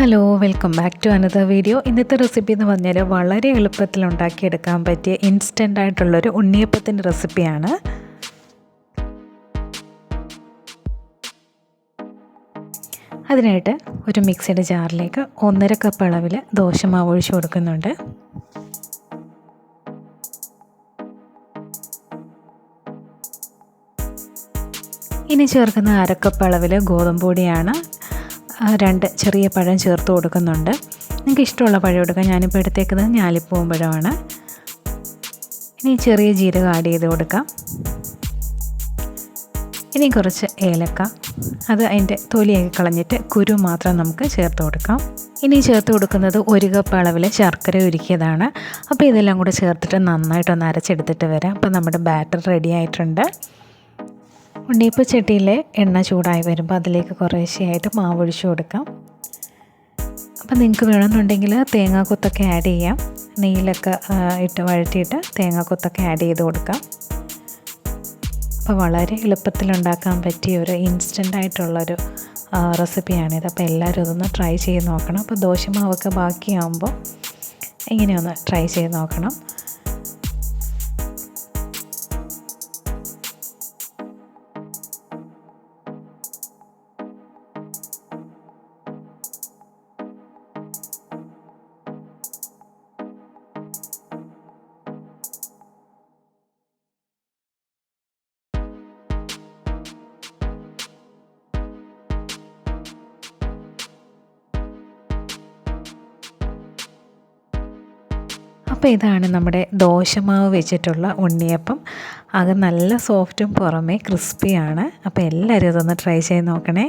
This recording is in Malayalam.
Hello, welcome back to another video. ഇന്നത്തെ റെസിപ്പി എന്ന് പറഞ്ഞാൽ വളരെ എളുപ്പത്തിൽ ഉണ്ടാക്കിയെടുക്കാൻ പറ്റിയ ഇൻസ്റ്റൻ്റ് ആയിട്ടുള്ളൊരു ഉണ്ണിയപ്പത്തിൻ്റെ റെസിപ്പിയാണ്. അതിനായിട്ട് ഒരു മിക്സിയുടെ ജാറിലേക്ക് 1.5 കപ്പ് അളവിൽ ദോശമാവ് ഒഴിച്ച് കൊടുക്കുന്നുണ്ട്. ഇനി ചേർക്കുന്ന 1/2 കപ്പ് അളവിൽ ഗോതമ്പ് പൊടിയാണ്. 2 ചെറിയ പഴം ചേർത്ത് കൊടുക്കുന്നുണ്ട്. നിങ്ങൾക്ക് ഇഷ്ടമുള്ള പഴം എടുക്കാം. ഞാനിപ്പോൾ എടുത്തേക്കുന്നത് ഞാലിപ്പൂവൻ പഴമാണ്. ഇനി ചെറിയ ജീരകം ആഡ് ചെയ്ത് കൊടുക്കാം. ഇനി കുറച്ച് ഏലക്ക, അത് അതിൻ്റെ തൊലിയൊക്കെ കളഞ്ഞിട്ട് കുരു മാത്രം നമുക്ക് ചേർത്ത് കൊടുക്കാം. ഇനി ചേർത്ത് കൊടുക്കുന്നത് 1 കപ്പ് അളവിൽ ശർക്കര ഉരുക്കിയതാണ്. അപ്പോൾ ഇതെല്ലാം കൂടെ ചേർത്തിട്ട് നന്നായിട്ടൊന്ന് അരച്ചെടുത്തിട്ട് വരാം. അപ്പോൾ നമ്മുടെ ബാറ്റർ റെഡി ആയിട്ടുണ്ട്. ഉണ്ണിയപ്പ ചട്ടിയിലെ എണ്ണ ചൂടായി വരുമ്പോൾ അതിലേക്ക് കുറേശ്ശെയായിട്ട് മാവ് ഒഴിച്ച് കൊടുക്കാം. അപ്പം നിങ്ങൾക്ക് വേണമെന്നുണ്ടെങ്കിൽ തേങ്ങാക്കൊത്തൊക്കെ ആഡ് ചെയ്യാം. നെയ്യിലൊക്കെ ഇട്ട് വഴറ്റിയിട്ട് തേങ്ങാക്കൊത്തൊക്കെ ആഡ് ചെയ്ത് കൊടുക്കാം. അപ്പോൾ വളരെ എളുപ്പത്തിലുണ്ടാക്കാൻ പറ്റിയ ഒരു ഇൻസ്റ്റൻ്റ് ആയിട്ടുള്ളൊരു റെസിപ്പിയാണിത്. അപ്പോൾ എല്ലാവരും ഇതൊന്ന് ട്രൈ ചെയ്ത് നോക്കണം. അപ്പോൾ ദോശമാവൊക്കെ ബാക്കിയാകുമ്പോൾ ഇങ്ങനെയൊന്ന് ട്രൈ ചെയ്ത് നോക്കണം. അപ്പോൾ ഇതാണ് നമ്മുടെ ദോശമാവ് വെച്ചിട്ടുള്ള ഉണ്ണിയപ്പം. അത് നല്ല സോഫ്റ്റും പുറമേ ക്രിസ്പിയാണ്. അപ്പോൾ എല്ലാവരും ഇതൊന്ന് ട്രൈ ചെയ്ത് നോക്കണേ.